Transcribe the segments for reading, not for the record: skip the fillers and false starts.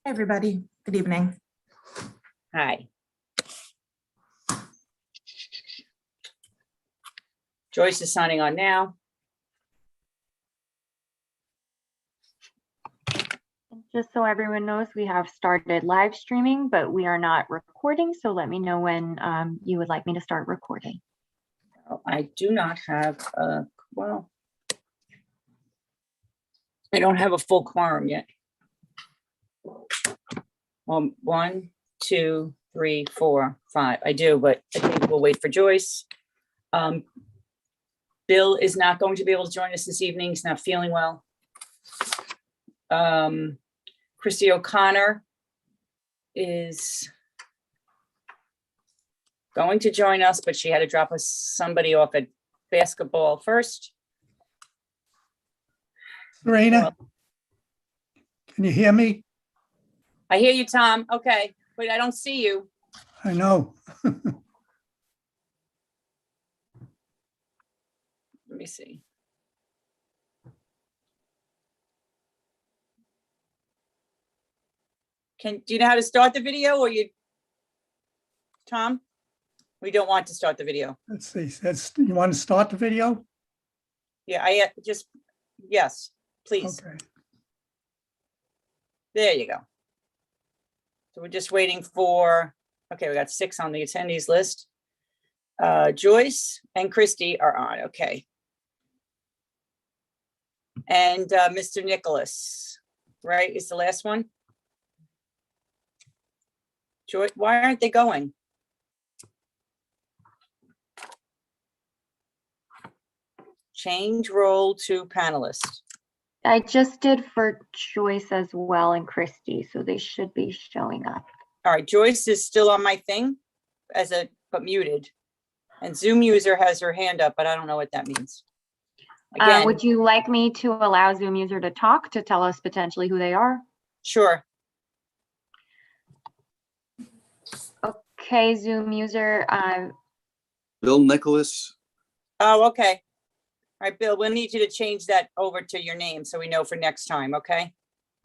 Hi, everybody. Good evening. Hi. Joyce is signing on now. Just so everyone knows, we have started live streaming, but we are not recording. So let me know when you would like me to start recording. I do not have well, I don't have a full quorum yet. 1, 2, 3, 4, 5. I do, but I think we'll wait for Joyce. Bill is not going to be able to join us this evening. He's not feeling well. Christy O'Connor is going to join us, but she had to drop somebody off at basketball first. Serena, can you hear me? I hear you, Tom. Okay, but I don't see you. I know. Let me see. Do you know how to start the video, or Tom? We don't want to start the video. Let's see. You want to start the video? Yeah, yes, please. Okay. There you go. So we're just waiting for, okay, we got 6 on the attendees list. Joyce and Christy are on, okay. And Mr. Nicholas, right, is the last one? Joyce, why aren't they going? Change role to panelist. I just did for Joyce as well and Christy, so they should be showing up. All right, Joyce is still on my thing but muted. And Zoom user has her hand up, but I don't know what that means. Again, Would you like me to allow Zoom user to talk to tell us potentially who they are? sure. Okay, Zoom user. Bill Nicholas. Oh, okay. All right, Bill, we'll need you to change that over to your name so we know for next time, okay?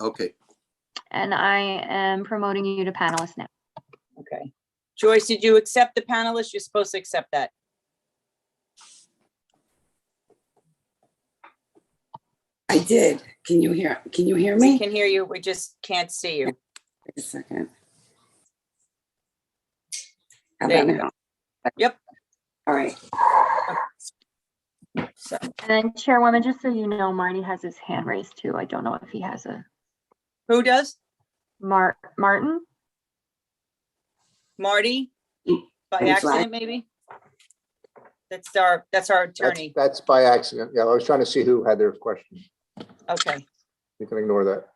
Okay. And I am promoting you to panelist now. Okay. Joyce, did you accept the panelist? You're supposed to accept that. I did. Can you hear We me? can hear you. We just can't see you. Wait a second. How There about you now? Yep. All right. So, And Chairwoman, just so you know, Marty has his hand raised too. I don't know if he has a who does? Martin. Marty? By Marty Flag. accident, maybe? That's our attorney. That's by accident. Yeah, I was trying to see who had their question. Okay, You can ignore that.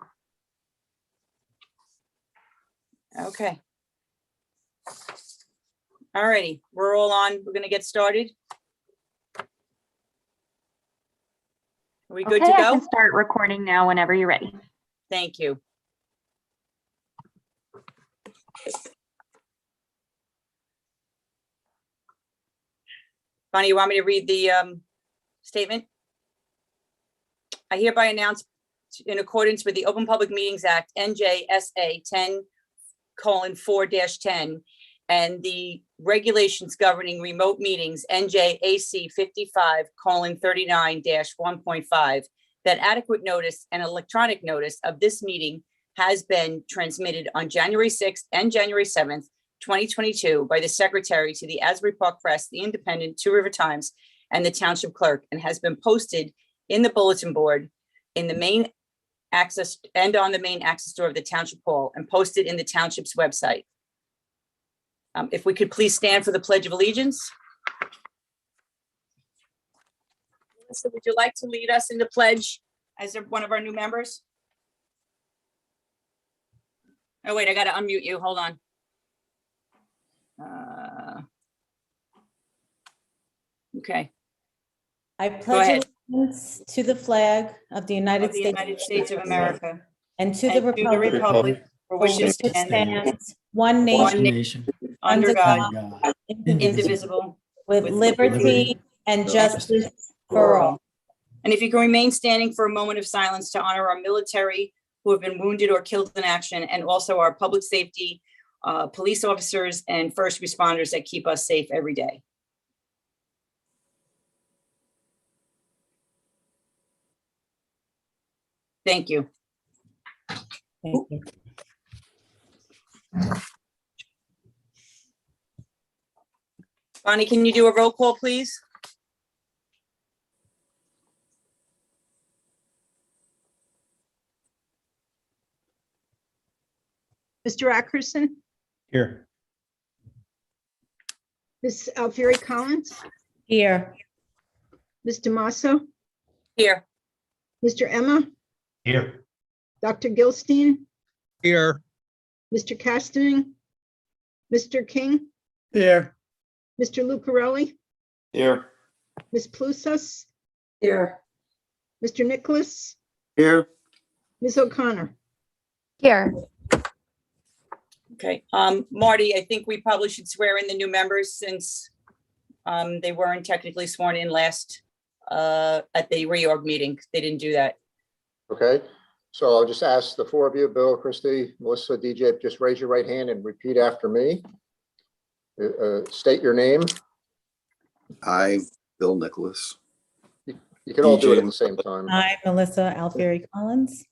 okay. All righty, we're all on. We're gonna get started. Are we good Okay, to I can go? start recording now whenever you're ready. Thank you. Bonnie, you want me to read the statement? I hereby announce, in accordance with the Open Public Meetings Act, NJSA 10:4-10, and the regulations governing remote meetings, NJAC 55:39-1.5, that adequate notice and electronic notice of this meeting has been transmitted on January 6th and January 7th, 2022 by the Secretary to the Asbury Park Press, the Independent, Two River Times, and the Township Clerk, and has been posted in the bulletin board in the main access and on the main access door of the Township Hall, and posted in the Township's website. If we could please stand for the Pledge of Allegiance. So would you like to lead us in the pledge as one of our new members? Oh, wait, I got to unmute you. Hold on. Okay. I Go pledge ahead. allegiance to the flag of the United States of America and to and the republic for which it which stands, stands one one nation nation, under God, indivisible, indivisible, with with liberty and justice for all. And if you can remain standing for a moment of silence to honor our military, who have been wounded or killed in action, and also our public safety, police officers and first responders that keep us safe every day. Thank you. Thank you. Bonnie, can you do a roll call, please? Mr. Ackerson, Here. Ms. Alfieri Collins, Here, Ms. Damaso, Here. Mr. Emma, Here. Dr. Gilstein, Here, Mr. Castaning, Mr. King, Here. Mr. Lucarelli, Here. Ms. Plusas, Here, Mr. Nicholas, Here. Ms. O'Connor. Here. Okay, Marty, I think we probably should swear in the new members since they weren't technically sworn in last at the reorg meeting. They didn't do that. Okay, so I'll just ask the four of you, Bill, Christie, Melissa, DJ, just raise your right hand and repeat after me. State your name. I, Bill Nicholas, You can all do it at the same time. I, Melissa Alfieri Collins,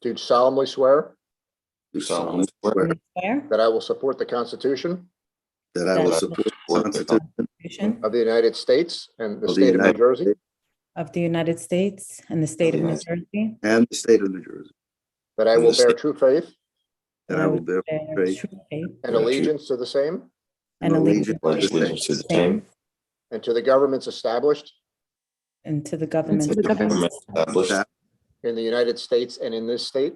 Do solemnly swear do solemnly swear swear that I will support the Constitution that I will support the Constitution Constitution of the United States and the Of the state of New United Jersey, of the United States and the state of New Jersey, and the state of New Jersey, that I will bear true faith that I will bear faith true faith and allegiance to the same and allegiance to the same and to the governments established and to the government established in the United States and in this state,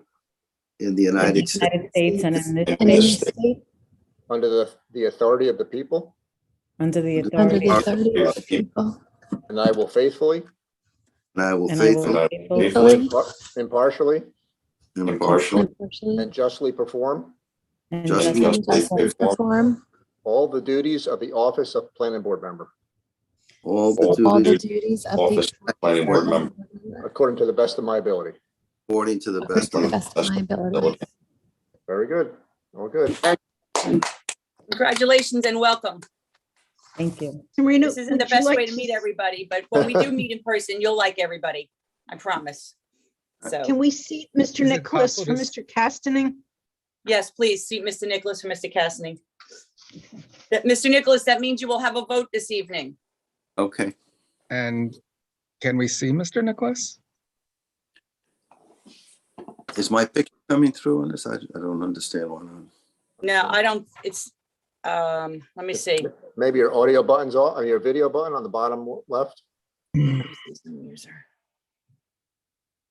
in the in the United States United States and in this state, under the authority of the people, under the Under the authority authority of the people. and I will faithfully, And I will and I will faithfully, faithfully impartially, impartially, and justly perform and justly justly perform all the duties of the office of planning board member, all the duties Office planning board member according to the best of my ability. according to the best of my ability. Very good. All good. Congratulations and welcome. Thank you. Serena, This isn't the would you best like way to meet everybody, but when we do meet in person, you'll like everybody. I promise. So, Can we seat Mr. Is it Nicholas for possible to- Mr. Castaning? yes, please see Mr. Nicholas or Mr. Cassidy. That Mr. Nicholas, that means you will have a vote this evening. Okay, and can we see Mr. Nicholas? is my picture coming through on this? I don't understand why not. No, I don't, it's, let me see. Maybe your audio button's off, or your video button on the bottom left.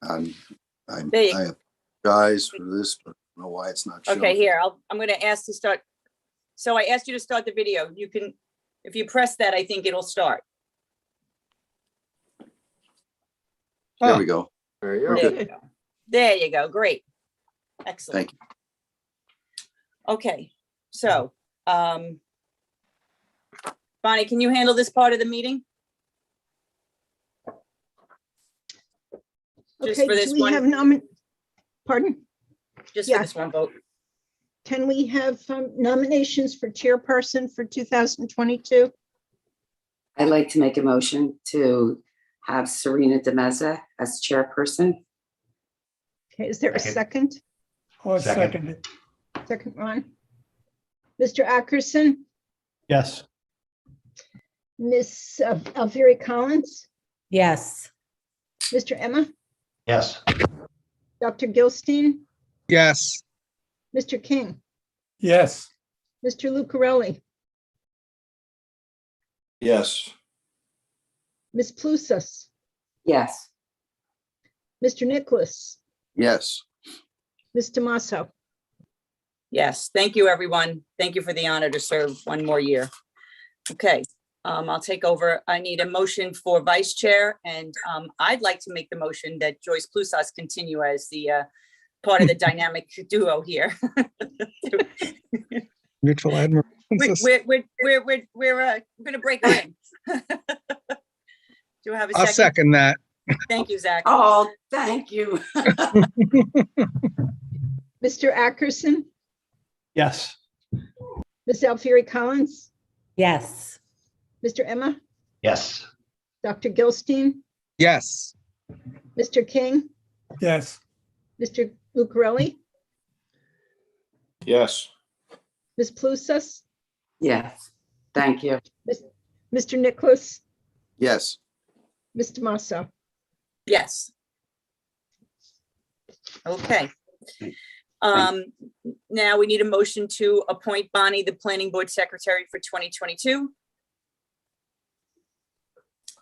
I There you apologize for this, but I don't know why it's not showing. Okay, here, I'm gonna ask to start. So I asked you to start the video. You can, if you press that, I think it'll start. There we go. There you There go. you go. There you go. Great. Excellent. Thank you. Okay, so, Bonnie, can you handle this part of the meeting? Just Okay, for this do we one? have pardon? Just for Yeah. this one vote. Can we have nominations for chairperson for 2022? I'd like to make a motion to have Serena DeMeza as chairperson. Okay, is there a second? Or second. Second, Ron. Mr. Ackerson, Yes. Ms. Alfieri Collins, Yes, Mr. Emma, Yes. Dr. Gilstein, Yes, Mr. King, Yes. Mr. Lucarelli, Yes. Ms. Plusas, Yes, Mr. Nicholas, Yes, Ms. Damaso. Yes, thank you, everyone. Thank you for the honor to serve one more year. Okay, I'll take over. I need a motion for vice chair, and I'd like to make the motion that Joyce Plusas continue as the part of the dynamic duo here. mutual admiration. We're gonna break her in. Do I have a I'll second? second that. Thank you, Zach. Oh, thank you. Mr. Ackerson, Yes. Ms. Alfieri Collins, Yes. Mr. Emma, Yes. Dr. Gilstein, Yes. Mr. King, Yes. Mr. Lucarelli, Yes. Ms. Plusas, Yes, thank you. Mr. Nicholas, Yes. Ms. Tomaso. Yes. Okay. Now we need a motion to appoint Bonnie, the planning board secretary for 2022.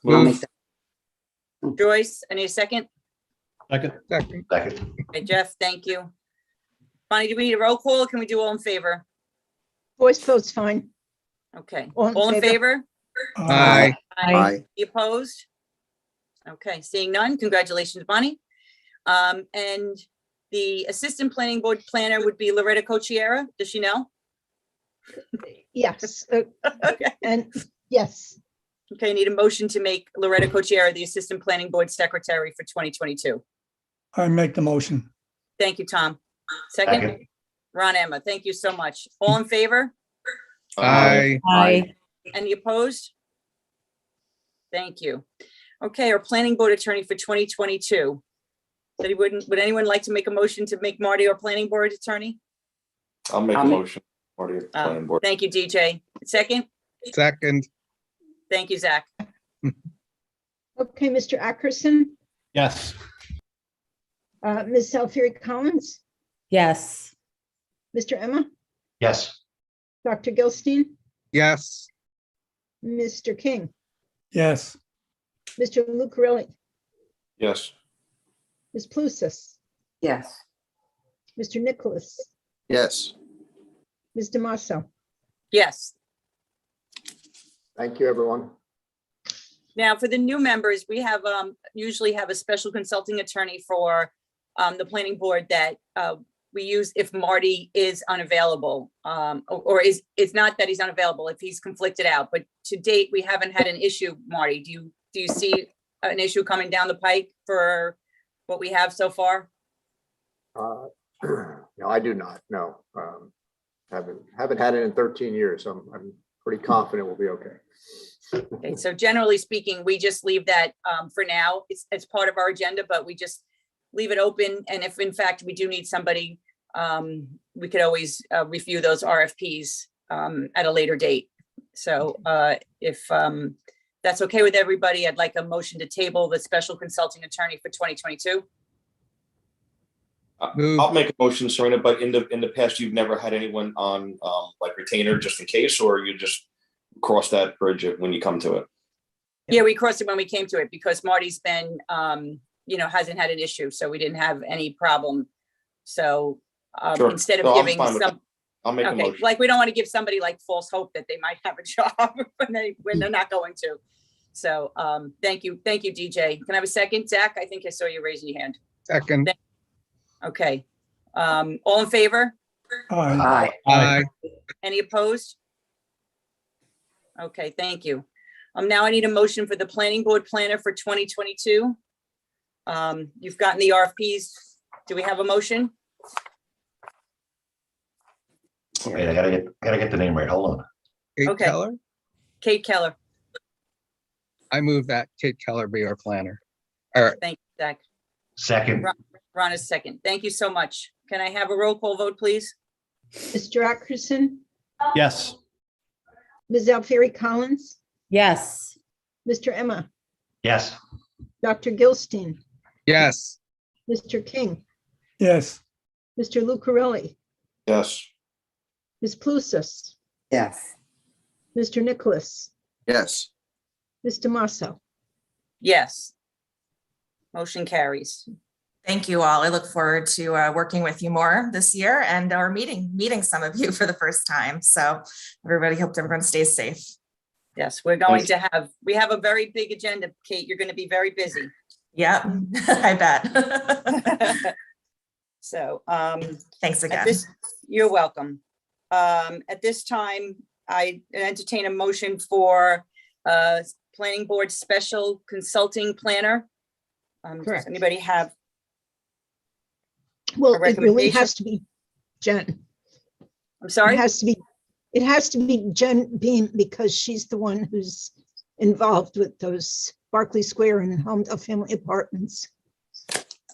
I'll make Move. that. Joyce, I need a second. Second. Second. Okay, Jeff, thank you. Bonnie, do we need a roll call or can we do all in favor? Voice vote's fine. Okay, All in all in favor? Aye. Aye. Any opposed? Okay, seeing none, congratulations, Bonnie. And the assistant planning board planner would be Loretta Cocchiera. Does she know? Yes, Okay. and yes, Okay, I need a motion to make Loretta Cocchiera the assistant planning board secretary for 2022. I make the motion. Thank you, Tom. Second, Ron Emma, thank you so much. All in favor? Aye. Aye. Any opposed? Thank you. Okay, our planning board attorney for 2022. Would anyone like to make a motion to make Marty our planning board attorney? I'll make a I'll make- motion. Marty, planning board. Thank you, DJ. Second, Second. thank you, Zach. okay, Mr. Ackerson, Yes. Ms. Alfieri Collins, Yes. Mr. Emma, Yes. Dr. Gilstein, Yes. Mr. King, Yes. Mr. Lucarelli, Yes. Ms. Plusas, Yes, Mr. Nicholas, Yes. Ms. Tomaso. Yes. Thank you, everyone. Now, for the new members, we have usually have a special consulting attorney for the planning board that we use if Marty is unavailable, or it's not that he's unavailable, if he's conflicted out. But to date, we haven't had an issue. Marty, do you see an issue coming down the pike for what we have so far? No, I do not. No. Haven't had it in 13 years, so I'm pretty confident we'll be okay. Okay, so generally speaking, we just leave that for now. It's part of our agenda, but we just leave it open. And if in fact we do need somebody, we could always review those RFPs at a later date. So if that's okay with everybody, I'd like a motion to table the special consulting attorney for 2022. Move. I'll make a motion, Serena, but in the past, you've never had anyone on like retainer just in case, or you just cross that bridge when you come to it? Yeah, we crossed it when we came to it because Marty's been, hasn't had an issue, so we didn't have any problem. So Sure. instead of No, I'm giving fine with some, I'll make a okay, motion. like we don't want to give somebody like false hope that they might have a job when they're not going to. So thank you, DJ. Can I have a second? Zach, I think I saw you raising your hand. Second. Okay. All in favor? Aye. aye, Aye. Any opposed? Okay, thank you. Now I need a motion for the planning board planner for 2022. You've gotten the RFPs. Do we have a motion? Wait, I gotta get the name right. Hold on. Kate Okay. Keller. Kate Keller. I move that Kate Keller be our planner. All right. Thank you, Zach. Second. Ron is second. Thank you so much. Can I have a roll call vote, please? Mr. Ackerson, Yes. Ms. Alfieri Collins, Yes. Mr. Emma, Yes. Dr. Gilstein, Yes. Mr. King, Yes. Mr. Lucarelli, Yes. Ms. Plusas, yes, Mr. Nicholas, Yes. Ms. Tomaso. Yes. Motion carries. Thank you all. I look forward to working with you more this year and our meeting some of you for the first time. So hope everyone stays safe. Yes, we're going to we have a very big agenda, Kate. You're going to be very busy. Yeah, I bet. So Thanks again. you're welcome. At this time, I entertain a motion for planning board special consulting planner Does Correct. anybody have, Well, A it really recommendation? has to be Jen. I'm sorry? It has to be Jen Beam because she's the one who's involved with those Barclay Square and Holmdel Family Apartments.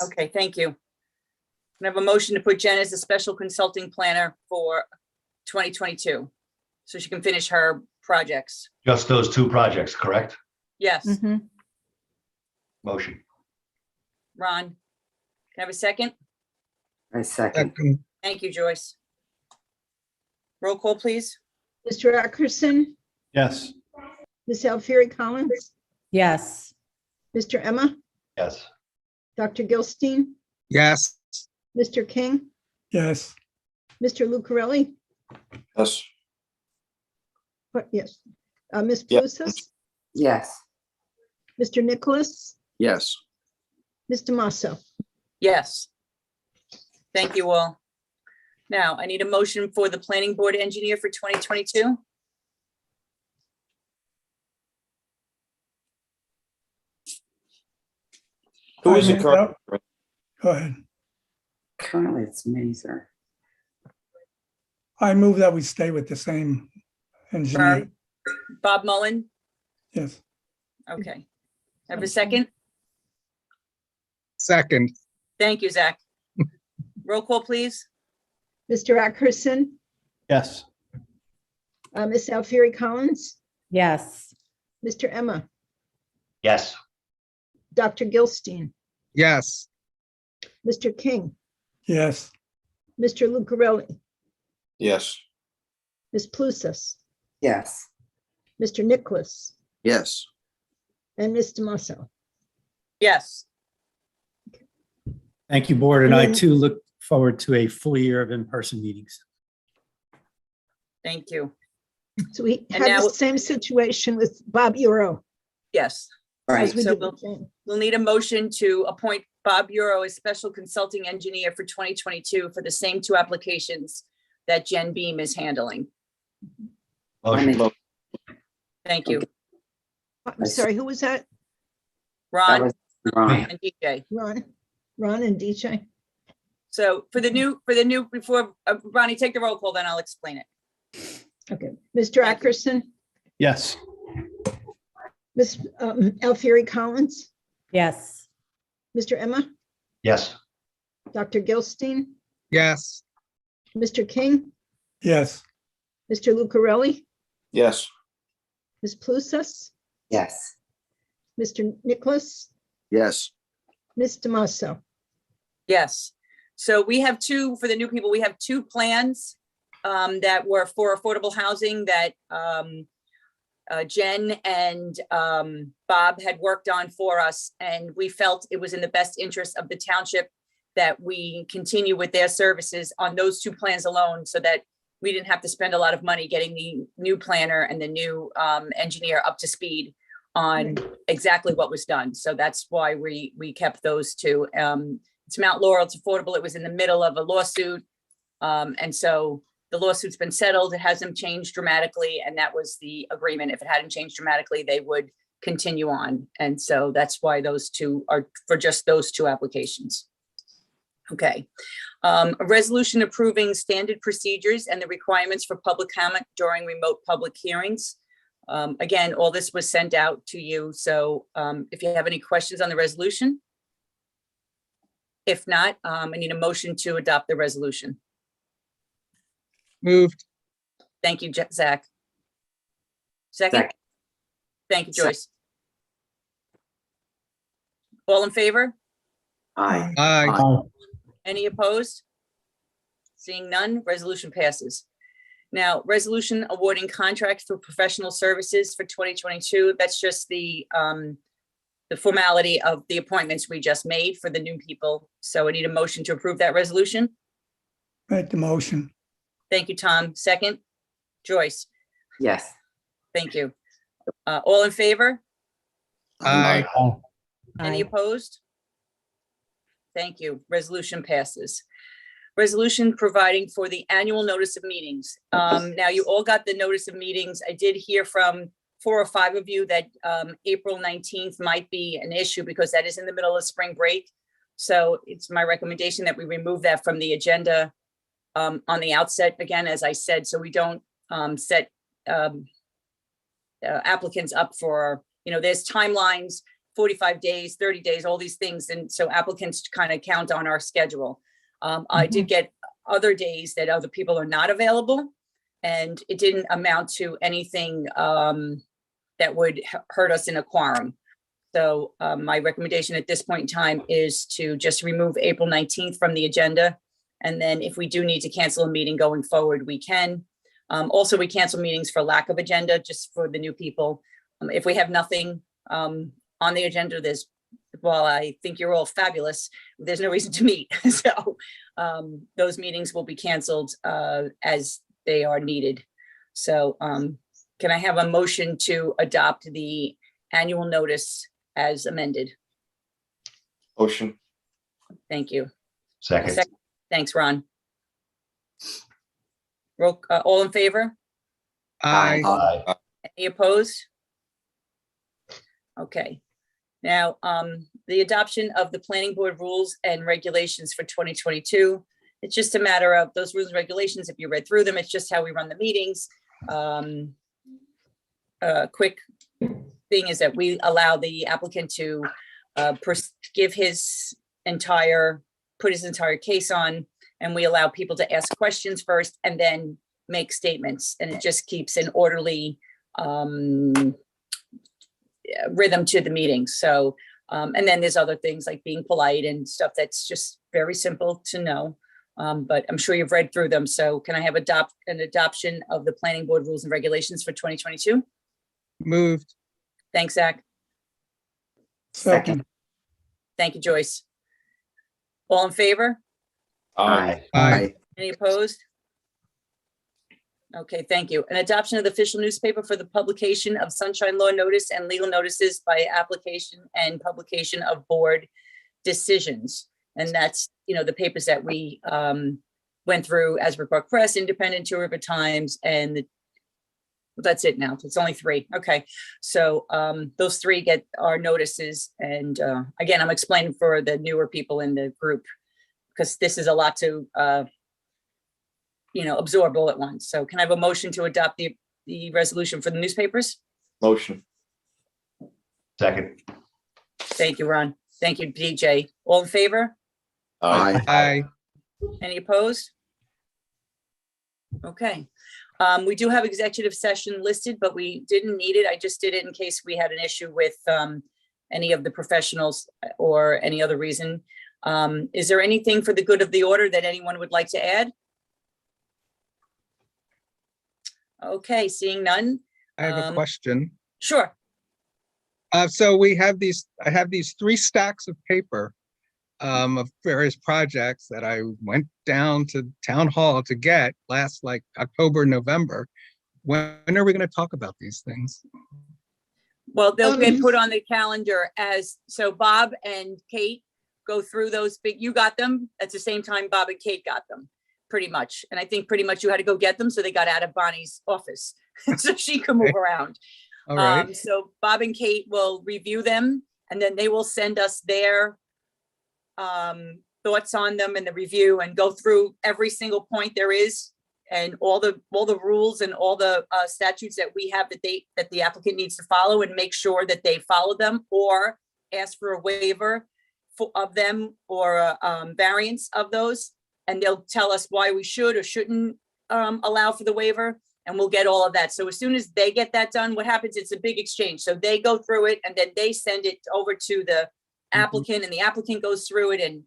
Okay, thank you. Can I have a motion to put Jen as a special consulting planner for 2022? So she can finish her projects. Just those two projects, correct? Yes, Mhm. Motion. Ron. Can I have a second? I second. Second. Thank you, Joyce. Roll call, please. Mr. Ackerson, Yes. Ms. Alfieri Collins, Yes. Mr. Emma, Yes. Dr. Gilstein, Yes. Mr. King, yes, Mr. Lucarelli, Yes. yes, Ms. Yeah. Palusas, Yes. Mr. Nicholas, Yes. Ms. Damaso. Yes. Thank you all. Now, I need a motion for the planning board engineer for 2022. Who is I it move currently? go ahead. Currently, it's Mazer. I move that we stay with the same engineer. Bob Mullen? Yes, Okay. Have a second? Second. Thank you, Zach. Roll call, please. Mr. Ackerson, Yes. Ms. Alfieri Collins, Yes. Mr. Emma, Yes. Dr. Gilstein, Yes. Mr. King, yes, Mr. Lucarelli, Yes. Ms. Palusas, Yes. Mr. Nicholas, Yes. and Ms. Damaso. Yes. Thank you, board, and I And then- too look forward to a full year of in-person meetings. Thank you. So we And have now- the same situation with Bob Euro Yes. as Right. we So did with Jen. We'll need a motion to appoint Bob Euro as special consulting engineer for 2022 for the same two applications that Jen Beam is handling. Motion. Thank you. I'm sorry, who was that? That Ron was Ron. and DJ. Ron and DJ. So for the new, before, Ronnie, take the roll call, then I'll explain it. Okay, Mr. Ackerson, Yes. Ms. Alfieri Collins, Yes. Mr. Emma, Yes. Dr. Gilstein, Yes. Mr. King, yes, Mr. Lucarelli, Yes. Ms. Palusas, Yes. Mr. Nicholas, Yes. Ms. Damaso. Yes. So we have two, for the new people, we have two plans that were for affordable housing that Jen and Bob had worked on for us. And we felt it was in the best interest of the township that we continue with their services on those two plans alone, so that we didn't have to spend a lot of money getting the new planner and the new engineer up to speed on exactly what was done. So that's why we kept those two. It's Mount Laurel, it's affordable. It was in the middle of a lawsuit. And so the lawsuit's been settled. It hasn't changed dramatically. And that was the agreement. If it hadn't changed dramatically, they would continue on. And so that's why those two are for just those two applications. Okay. A resolution approving standard procedures and the requirements for public comment during remote public hearings. Again, all this was sent out to you. So if you have any questions on the resolution. If not, I need a motion to adopt the resolution. Moved. Thank you, Zach. Second. Second. Thank you, Joyce. All in favor? Aye. Aye. Any opposed? Seeing none, resolution passes. Now, resolution awarding contracts for professional services for 2022. That's just the formality of the appointments we just made for the new people. So I need a motion to approve that resolution. make the motion. Thank you, Tom. Second, Joyce. Yes. Thank you. All in favor? Aye. Any Aye. opposed? Thank you. Resolution passes. Resolution providing for the annual notice of meetings. Now, you all got the notice of meetings. I did hear from 4 or 5 of you that April 19th might be an issue because that is in the middle of spring break. So it's my recommendation that we remove that from the agenda on the outset, again, as I said, so we don't set applicants up for, there's timelines, 45 days, 30 days, all these things. And so applicants kind of count on our schedule. I did get other days that other people are not available, and it didn't amount to anything that would hurt us in a quorum. So my recommendation at this point in time is to just remove April 19th from the agenda. And then if we do need to cancel a meeting going forward, we can. Also, we cancel meetings for lack of agenda, just for the new people. If we have nothing on the agenda, while I think you're all fabulous, there's no reason to meet. So those meetings will be canceled as they are needed. So can I have a motion to adopt the annual notice as amended? Motion. Thank you. Second. Thanks, Ron. All in favor? Aye. Aye. Any opposed? Okay. Now, the adoption of the planning board rules and regulations for 2022. It's just a matter of those rules and regulations. If you read through them, it's just how we run the meetings. Quick thing is that we allow the applicant to put his entire case on, and we allow people to ask questions first and then make statements. And it just keeps an orderly rhythm to the meeting. So, and then there's other things like being polite and stuff that's just very simple to know. But I'm sure you've read through them. So can I have an adoption of the planning board rules and regulations for 2022? Moved. Thanks, Zach. Second. Thank you, Joyce. All in favor? Aye. Aye. Any opposed? Okay, thank you. An adoption of the official newspaper for the publication of sunshine law notice and legal notices by application and publication of board decisions. And that's, the papers that we went through, Asbury Park Press, Independent, Two River Times, and that's it now. It's only 3. Okay. So those 3 get our notices. And again, I'm explaining for the newer people in the group, because this is a lot to, absorb all at once. So can I have a motion to adopt the resolution for the newspapers? Motion. Second. Thank you, Ron. Thank you, DJ. All in favor? Aye. Aye. Any opposed? Okay. We do have executive session listed, but we didn't need it. I just did it in case we had an issue with any of the professionals or any other reason. Is there anything for the good of the order that anyone would like to add? Okay, seeing none. I have a question. Sure. So I have these 3 stacks of paper of various projects that I went down to town hall to get last October, November. When are we going to talk about these things? Well, they'll get put on the calendar so Bob and Kate go through those you got them at the same time Bob and Kate got them, pretty much. And I think pretty much you had to go get them, so they got out of Bonnie's office so she could move around. All right. So Bob and Kate will review them, and then they will send us their thoughts on them and the review, and go through every single point there is, and all the rules and all the statutes that we have that the applicant needs to follow, and make sure that they follow them or ask for a waiver of them or a variance of those. And they'll tell us why we should or shouldn't allow for the waiver, and we'll get all of that. So as soon as they get that done, what happens, it's a big exchange. So they go through it, and then they send it over to the applicant, and the applicant goes through it, and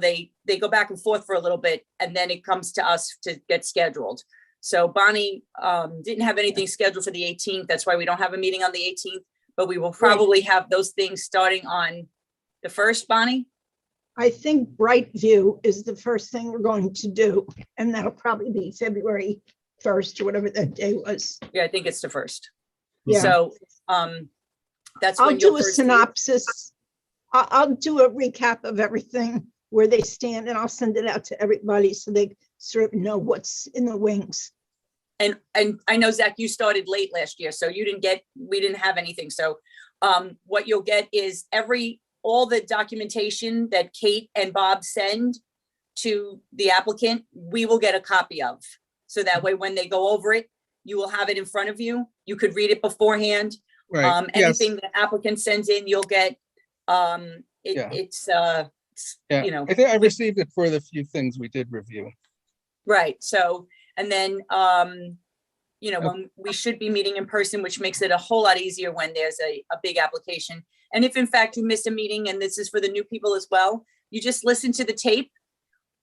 they go back and forth for a little bit, and then it comes to us to get scheduled. So Bonnie didn't have anything scheduled for the 18th. That's why we don't have a meeting on the 18th, but we will probably have those things starting on the 1st, Bonnie. I think Brightview is the first thing we're going to do, and that'll probably be February 1st or whatever that day was. Yeah, I think it's the 1st. Yeah. So that's I'll when do you'll a first meet. synopsis. I'll do a recap of everything, where they stand, and I'll send it out to everybody so they sort of know what's in the wings. And I know, Zach, you started late last year, so we didn't have anything. So what you'll get is all the documentation that Kate and Bob send to the applicant, we will get a copy of. So that way, when they go over it, you will have it in front of you. You could read it beforehand. Right, yes. Anything the applicant sends in, you'll get, it's Yeah, you know. I think I received it for the few things we did review. Right. So, and then, when we should be meeting in person, which makes it a whole lot easier when there's a big application. And if in fact you miss a meeting, and this is for the new people as well, you just listen to the tape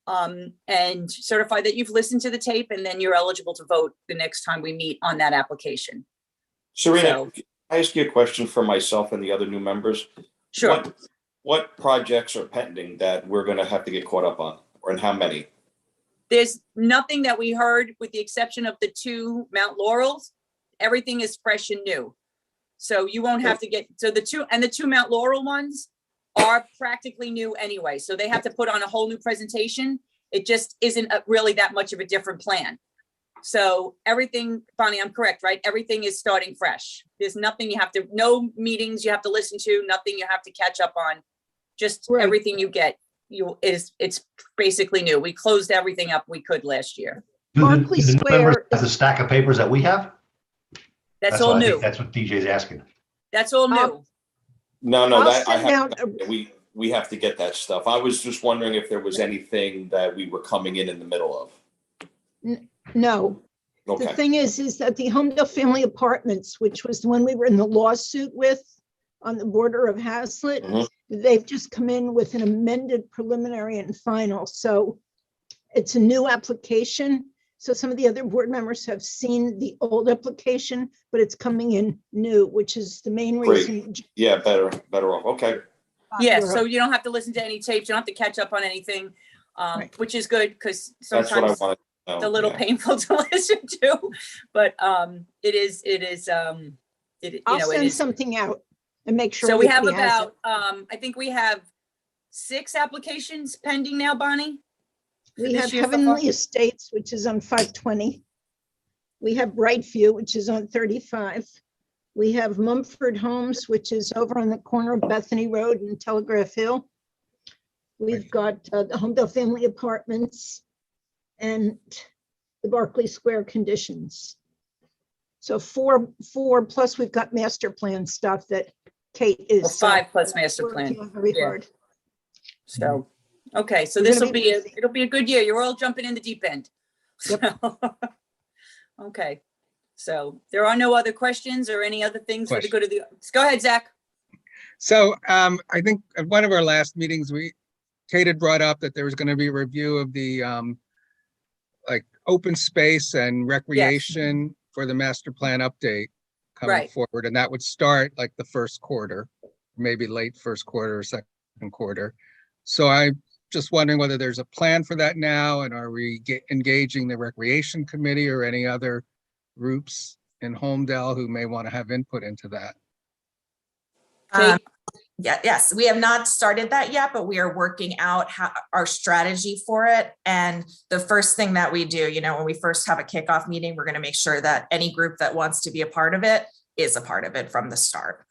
and certify that you've listened to the tape, and then you're eligible to vote the next time we meet on that application. Serena, can I ask you a question for myself and the other new members? Sure. What projects are pending that we're going to have to get caught up on, and how many? There's nothing that we heard, with the exception of the 2 Mount Laurels. Everything is fresh and new. So you won't have to get, so the 2 Mount Laurel ones are practically new anyway. So they have to put on a whole new presentation. It just isn't really that much of a different plan. So everything, Bonnie, I'm correct, right? Everything is starting fresh. There's nothing no meetings you have to listen to, nothing you have to catch up on. Just Right. everything you get, it's basically new. We closed everything up we could last year. Barclay Do the new members Square have the stack of papers that we have? That's all what I think new. that's what DJ's asking. That's all new. No, I'll that I send have, out we have to get that stuff. I was just wondering if there was anything that we were coming in the middle of. no. The Okay, thing is that the Holmdel Family Apartments, which was the one we were in the lawsuit with on the border of Hazlet, Mhm. they've just come in with an amended preliminary and final. So it's a new application. So some of the other board members have seen the old application, but it's coming in new, which is the main Great. reason. yeah, better off. Okay, Yeah, so you don't have to listen to any tapes. You don't have to catch up on anything, Right. which is good, because that's what I sometimes wanted to know. it's a little yeah. painful to listen to, but it is, I'll send something out and make sure. so we have everybody has it. about, I think we have 6 applications pending now, Bonnie? We this have year so far? Heavenly Estates, which is on 520. We have Brightview, which is on 35. We have Mumford Homes, which is over on the corner of Bethany Road and Telegraph Hill. We've got the Holmdel Family Apartments and the Barclay Square conditions. So 4, plus we've got master plan stuff that Kate is. Well, 5 plus master plan. working on very Yeah. hard. So, okay, so We're this gonna will be be, busy. it'll be a good year. You're all jumping in the deep end. Yep. So, okay, so there are no other questions or any other things for the good of the, go ahead, Zach. So I think at one of our last meetings, Kate had brought up that there was going to be a review of the like open space and recreation for the master plan update coming Right. forward, and that would start like the first quarter, maybe late first quarter or second quarter. So I'm just wondering whether there's a plan for that now, and are we engaging the recreation committee or any other groups in Holmdel who may want to have input into that? Kate? Yes, we have not started that yet, but we are working out our strategy for it. And the first thing that we do, when we first have a kickoff meeting, we're going to make sure that any group that wants to be a part of it is a part of it from the start.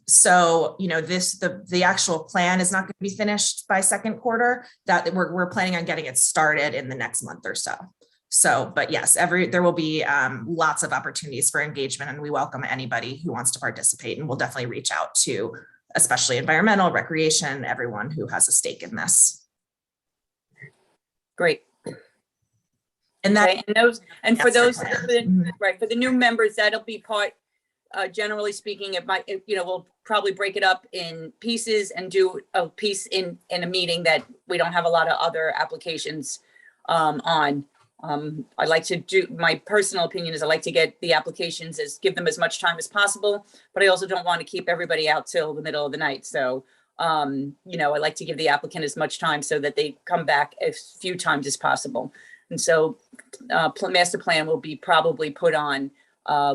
So, the actual plan is not going to be finished by second quarter. That we're planning on getting it started in the next month or so. So, but yes, there will be lots of opportunities for engagement, and we welcome anybody who wants to participate, and we'll definitely reach out to especially environmental, recreation, everyone who has a stake in this. Great. And that, Okay, and for That's those, our plan. right, for the new members, that'll be part, generally speaking, it might, we'll probably break it up in pieces and do a piece in a meeting that we don't have a lot of other applications on. I like to do, my personal opinion is I like to get the applications give them as much time as possible, but I also don't want to keep everybody out till the middle of the night. So, I like to give the applicant as much time so that they come back as few times as possible. And so, master plan will be probably put on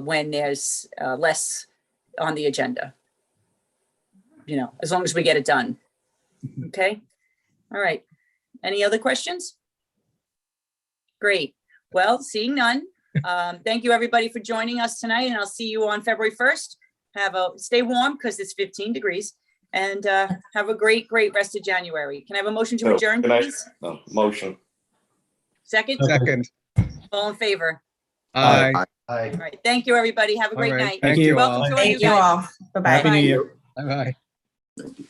when there's less on the agenda. As long as we get it done. Okay. All right. Any other questions? Great. Well, seeing none, Thank you, everybody, for joining us tonight, and I'll see you on February 1st. Stay warm because it's 15 degrees, and have a great rest of January. Can I have a motion to No, adjourn, can I- please? No, motion. Second? Second. All in favor? Aye. Aye. All right. Thank you, everybody. Have a All great right. night. Thank you Welcome all. to our Thank new you guys. all. Bye-bye. Happy New Year. Bye-bye. Thank you.